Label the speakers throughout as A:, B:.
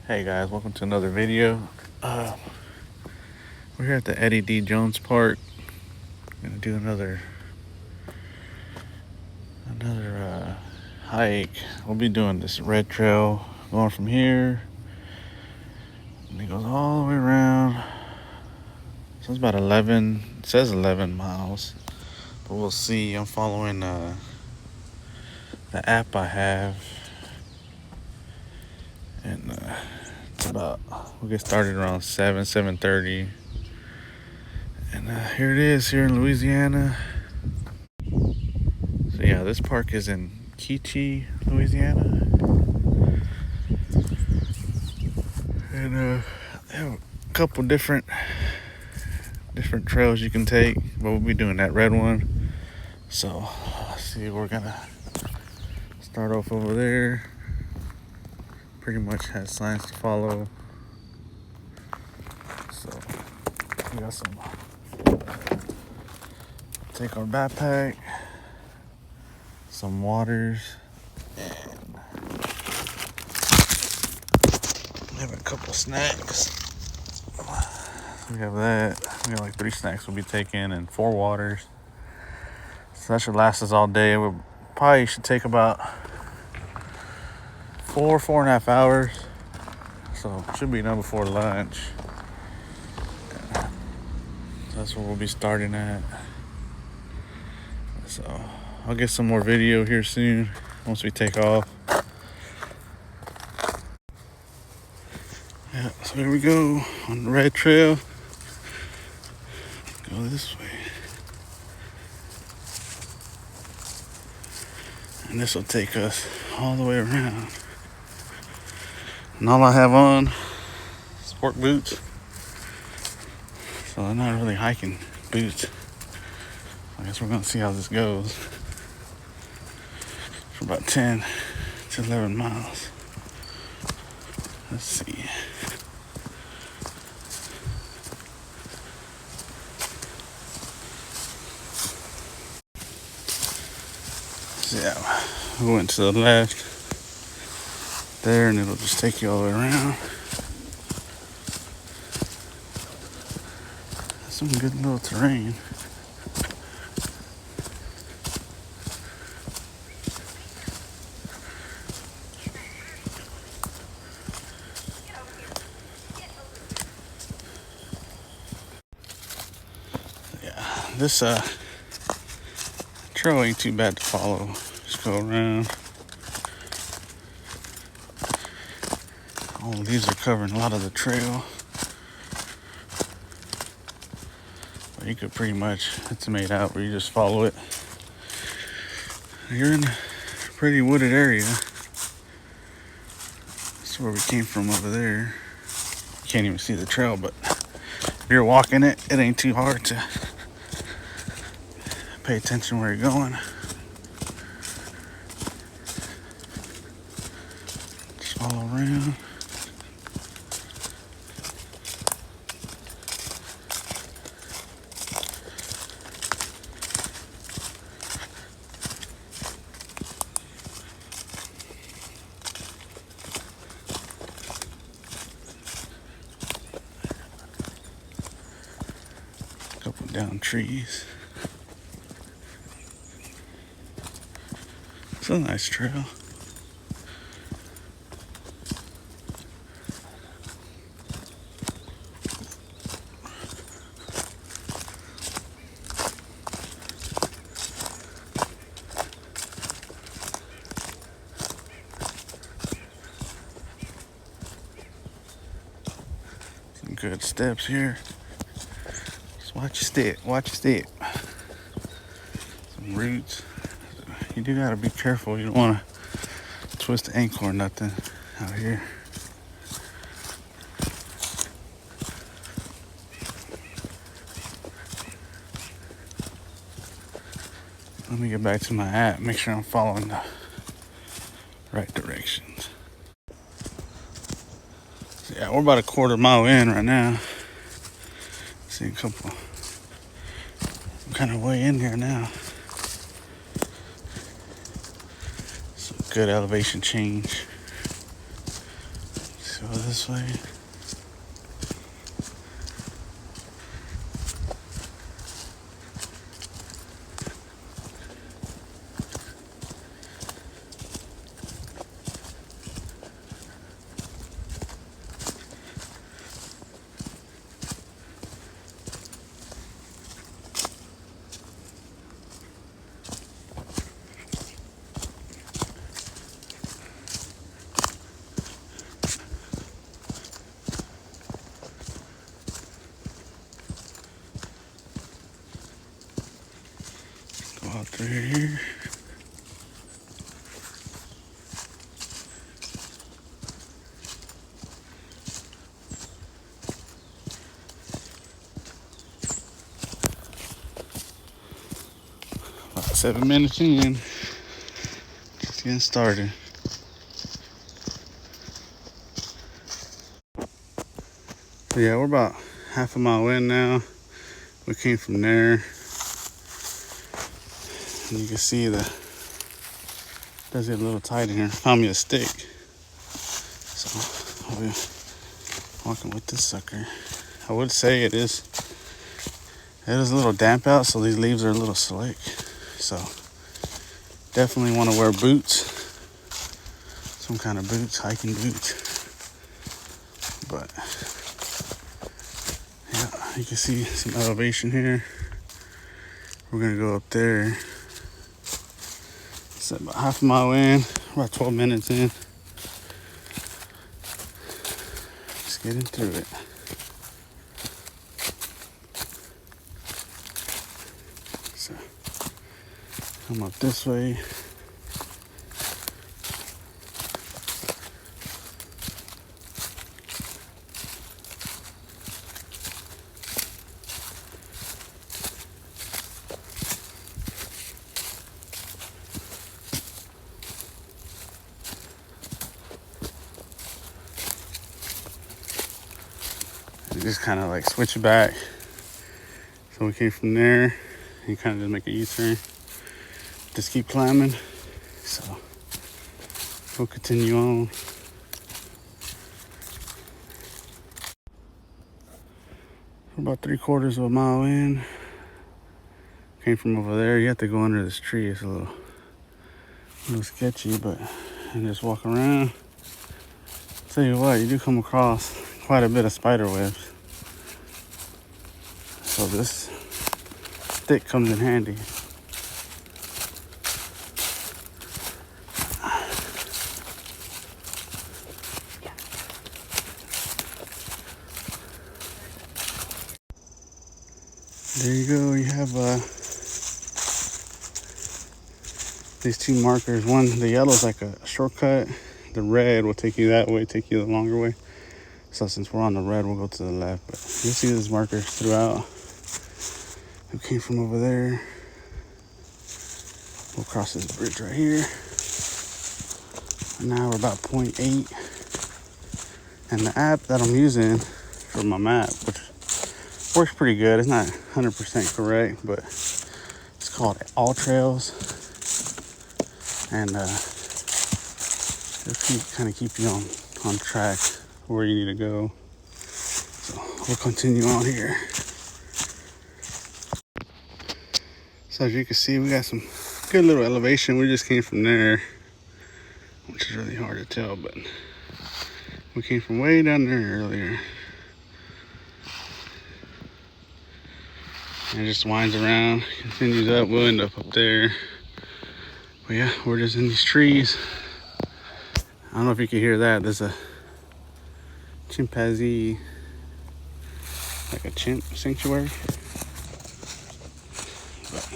A: Hey guys, welcome to another video. We're here at the Eddie D. Jones Park. Gonna do another hike. We'll be doing this red trail going from here, and it goes all the way around. So it's about 11. It says 11 miles, but we'll see. I'm following the app I have, and it's about. We'll get started around 7:30. And here it is, here in Louisiana. So yeah, this park is in Keachie, Louisiana. And they have a couple different trails you can take, but we'll be doing that red one. So let's see, we're gonna start off over there. Pretty much has signs to follow. So we got some. Take our backpack, some waters, and we have a couple snacks. We have that. We got like 3 snacks we'll be taking and 4 waters. So that should last us all day. We probably should take about 4.5 hours. So should be done before lunch. So that's where we'll be starting at. So I'll get some more video here soon once we take off. Yeah, so here we go on the red trail. Go this way. And this will take us all the way around. And all I have on is sport boots. So they're not really hiking boots. I guess we're gonna see how this goes for about 10 to 11 miles. Let's see. So yeah, we went to the left there, and it'll just take you all the way around. Some good little terrain. This trail ain't too bad to follow. Just go around. All of these are covering a lot of the trail. But you could pretty much, it's made out where you just follow it. You're in a pretty wooded area. That's where we came from over there. You can't even see the trail, but if you're walking it, it ain't too hard to pay attention where you're going. Just follow around. Couple down trees. It's a nice trail. Some good steps here. Just watch your step. Watch your step. Some roots. You do gotta be careful. You don't want to twist the ankle or nothing out here. Let me get back to my app, make sure I'm following the right directions. So yeah, we're about a quarter mile in right now. See a couple. I'm kind of way in there now. Some good elevation change. So this way. Go out through here. About 7 minutes in. Just getting started. So yeah, we're about half a mile in now. We came from there. And you can see the does get a little tight in here. Found me a stick. So I'll be walking with this sucker. I would say it is a little damp out, so these leaves are a little slick. So definitely want to wear boots. Some kind of boots, hiking boots. But yeah, you can see some elevation here. We're gonna go up there. It's about half a mile in, about 12 minutes in. Just getting through it. So come up this way. Just kind of like switch it back. So we came from there and kind of just make a U-turn. Just keep climbing. So we'll continue on. We're about 3/4 of a mile in. Came from over there. You have to go under this tree. It's a little sketchy, but and just walk around. Tell you what, you do come across quite a bit of spider webs. So this stick comes in handy. There you go. You have these two markers. One, the yellow is like a shortcut. The red will take you that way, take you the longer way. So since we're on the red, we'll go to the left. But you'll see these markers throughout. We came from over there. We'll cross this bridge right here. And now we're about 0.8. And the app that I'm using for my map, which works pretty good. It's not 100% correct, but it's called All Trails. And it'll kind of keep you on track where you need to go. So we'll continue on here. So as you can see, we got some good little elevation. We just came from there, which is really hard to tell, but we came from way down there earlier. And it just winds around, continues up, we'll end up there. But yeah, we're just in these trees. I don't know if you can hear that. There's a chimpanzee, like a chimp sanctuary. But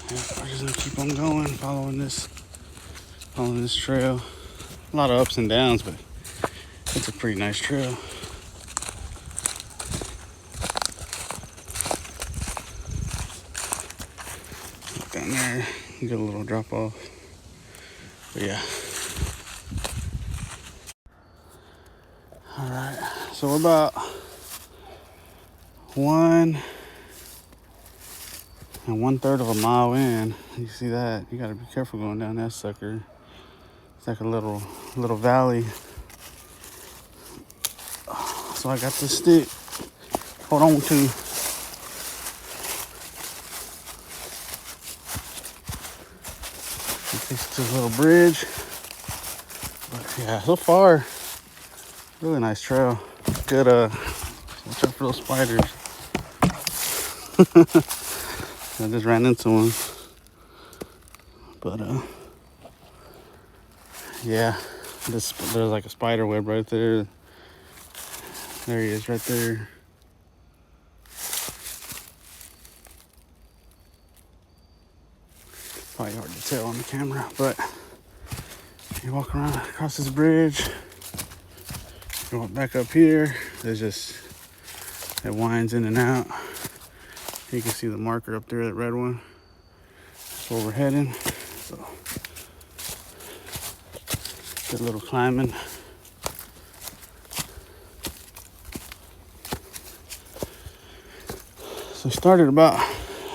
A: yeah, we're just gonna keep on going, following this trail. A lot of ups and downs, but it's a pretty nice trail. Down there, you get a little drop off. But yeah. All right, so we're about 1 1/3 of a mile in. You see that? You gotta be careful going down that sucker. It's like a little valley. so I got this stick. Hold on to. It takes to a little bridge. But yeah, so far, really nice trail. Good, watch out for those spiders. I just ran into one. But, yeah, there's like a spider web right there. There he is right there. Probably hard to tell on the camera, but you walk around across this bridge, you walk back up here, there's just, it winds in and out. You can see the marker up there, that red one. That's where we're heading. So, good little climbing. So we started about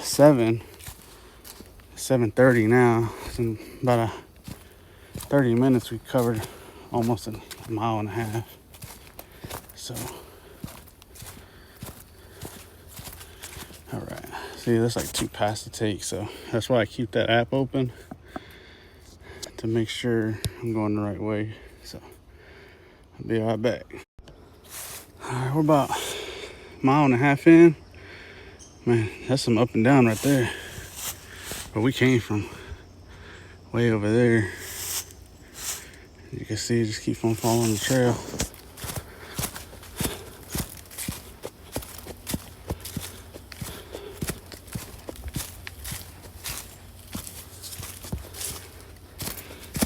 A: 7:30 now. So in about 30 minutes we covered almost a mile and a half. So, all right. See, there's like 2 paths to take, so that's why I keep that app open to make sure I'm going the right way. So I'll be right back. All right, we're about a mile and a half in. Man, that's some up and down right there. But we came from way over there. You can see, just keep on following the trail.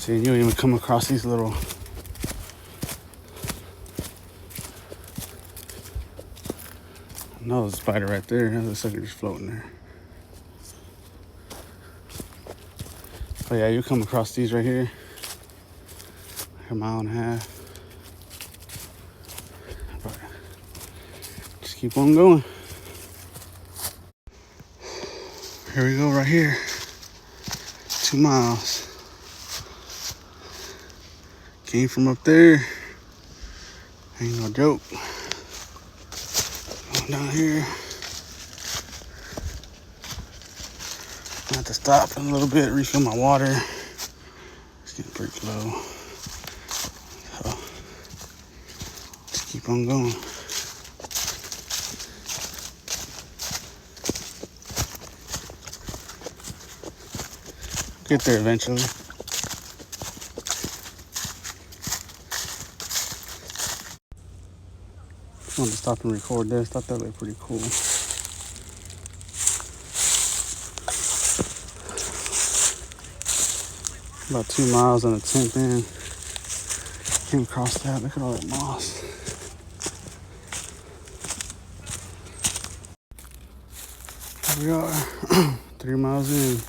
A: See, you don't even come across these little no, there's a spider right there. That looks like it's just floating there. But yeah, you come across these right here. Like a mile and a half. But just keep on going. Here we go right here. 2 miles. Came from up there. Ain't no joke. Going down here. I have to stop in a little bit, refill my water. It's getting pretty low. So, just keep on going. Get there eventually. I wanted to stop and record this. Thought that looked pretty cool. About 2 miles and a 10th in. Came across that. Look at all that moss. Here we are. 3 miles in.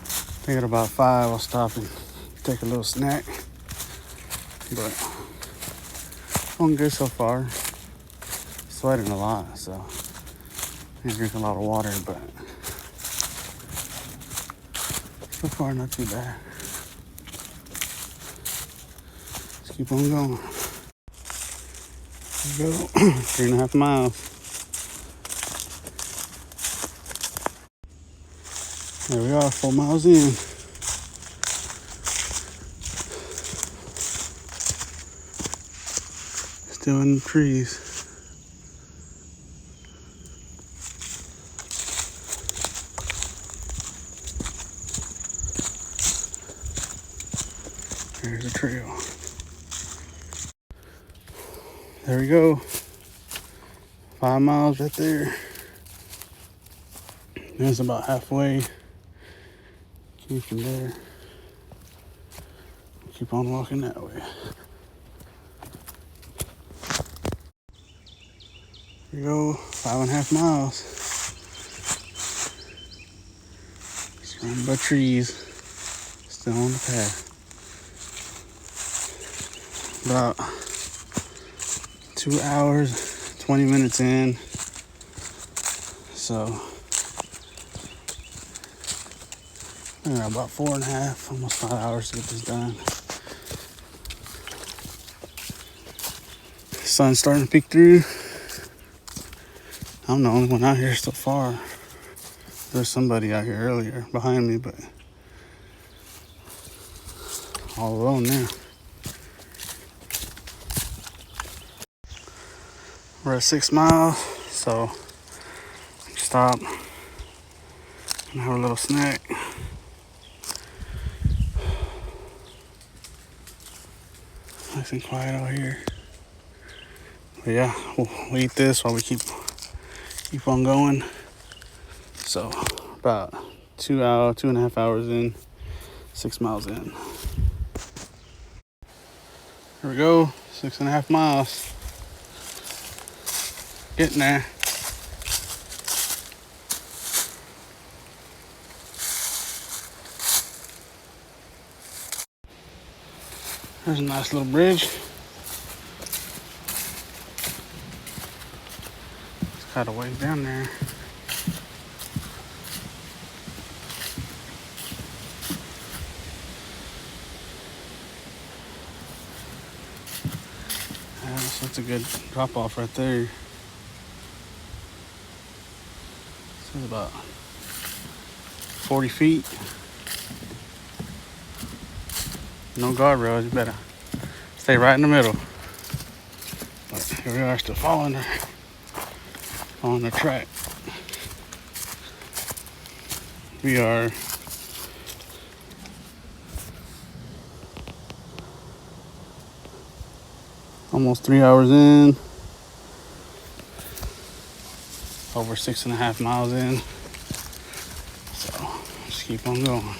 A: I think at about 5 I'll stop and take a little snack. But going good so far. Sweating a lot, so I drink a lot of water, but so far not too bad. Let's keep on going. Here we go. 3.5 miles. There we are, 4 miles in. Still in the trees. There's a trail. There we go. 5 miles right there. There's about halfway. Came from there. Keep on walking that way. Here we go, 5.5 miles. Surrounded by trees. Still on the path. About 2 hours, 20 minutes in. So, about 4.5, almost 5 hours to get this done.
B: sun's starting to peek through. I'm the only one out here so far. There's somebody out here earlier behind me, but all alone now. We're at 6 miles, so stop and have a little snack. Nice and quiet out here. But yeah, we'll eat this while we keep on going. So about 2.5 hours in, 6 miles in. Here we go, 6.5 miles. Getting there. There's a nice little bridge. It's kind of way down there. So that's a good drop off right there. This is about 40 feet. No guardrails, you better stay right in the middle. But here we are, still following the track. We are almost 3 hours in, over 6.5 miles in. So just keep on going.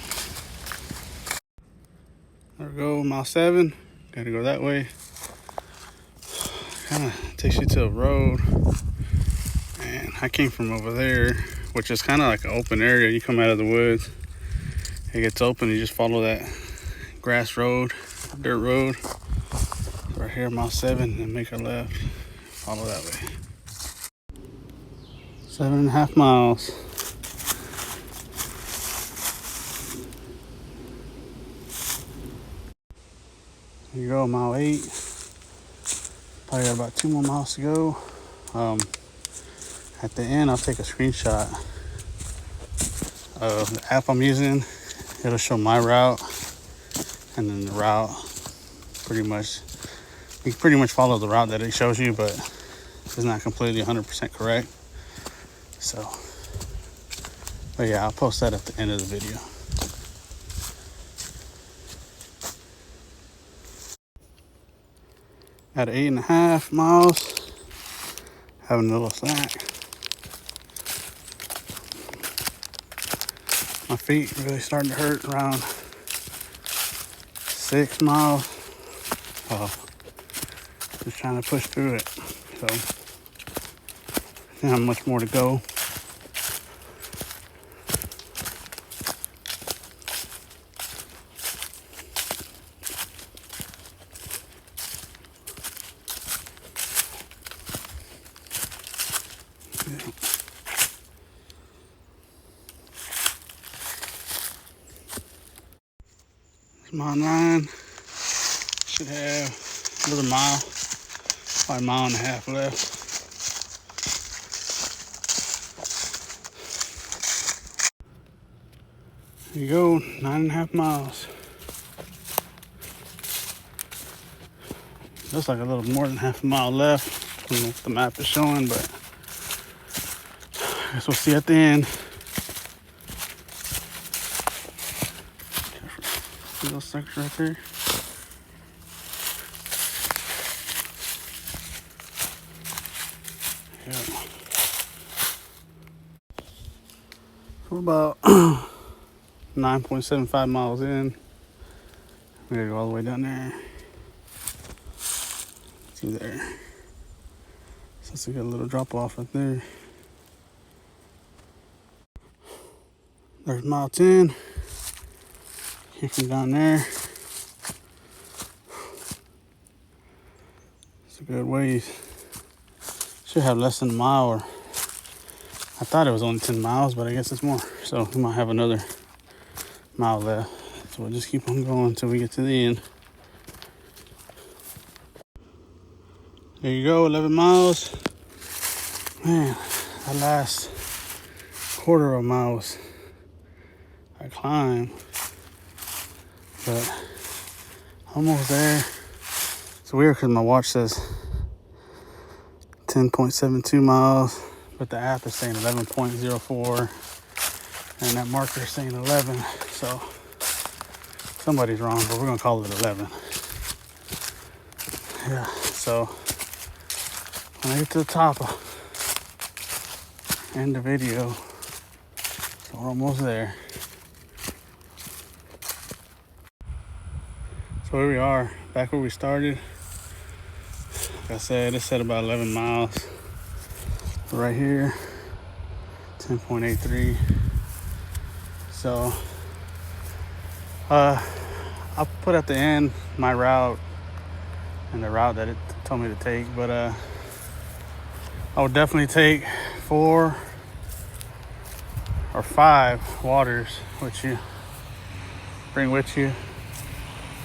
B: There we go, mile 7. Gotta go that way. Kind of takes you to a road. And I came from over there, which is kind of like an open area. You come out of the woods, it gets open, you just follow that grass road, dirt road. Right here, mile 7, and make a left. Follow that way. 7.5 miles. Here you go, mile 8. Probably got about 2 more miles to go. At the end, I'll take a screenshot of the app I'm using. It'll show my route, and then the route you can pretty much follow the route that it shows you, but it's not completely 100% correct. So, but yeah, I'll post that at the end of the video. At 8.5 miles, having a little snack. My feet really starting to hurt around 6 miles. Just trying to push through it. So, not much more to go. Mile 9. Should have another mile, probably 1.5 miles left. There you go, 9.5 miles. Looks like a little more than half a mile left. I don't know if the map is showing, but I guess we'll see at the end. See those suckers right there? Yeah. We're about 9.75 miles in. We gotta go all the way down there. See there. So it's a good little drop off right there. There's mile 10. Here from down there. It's a good ways. Should have less than a mile, or I thought it was only 10 miles, but I guess it's more. So we might have another mile left. So we'll just keep on going until we get to the end. There you go, 11 miles. Man, that last quarter of a mile was a climb, but almost there. It's weird because my watch says 10.72 miles, but the app is saying 11.04, and that marker is saying 11. So somebody's wrong, but we're gonna call it 11. Yeah. So when I get to the top, I'll end the video. So we're almost there. So here we are, back where we started. Like I said, it said about 11 miles. Right here, 10.83. So, I'll put at the end my route and the route that it told me to take. But I would definitely take 4 or 5 waters, which you bring with you,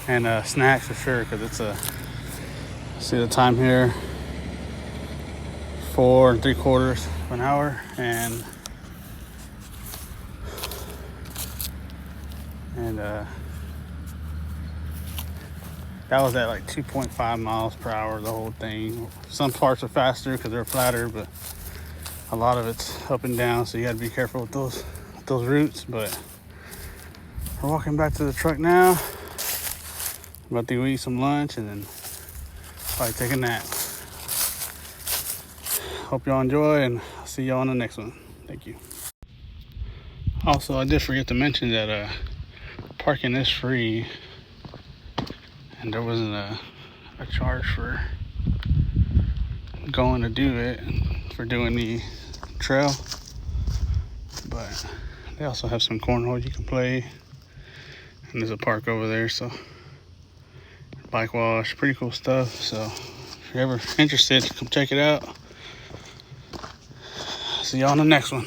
B: and snacks for sure, because it's see the time here, 4 3/4 of an hour, and that was at like 2.5 miles per hour, the whole thing. Some parts are faster because they're flatter, but a lot of it's up and down, so you got to be careful with those routes. But we're walking back to the truck now. About to go eat some lunch and then probably take a nap. Hope y'all enjoy, and I'll see y'all on the next one. Thank you. Also, I did forget to mention that parking is free, and there wasn't a charge for going to do it, for doing the trail. But they also have some cornhole you can play, and there's a park over there, so bike wash, pretty cool stuff. So if you're ever interested, come check it out. See y'all on the next one.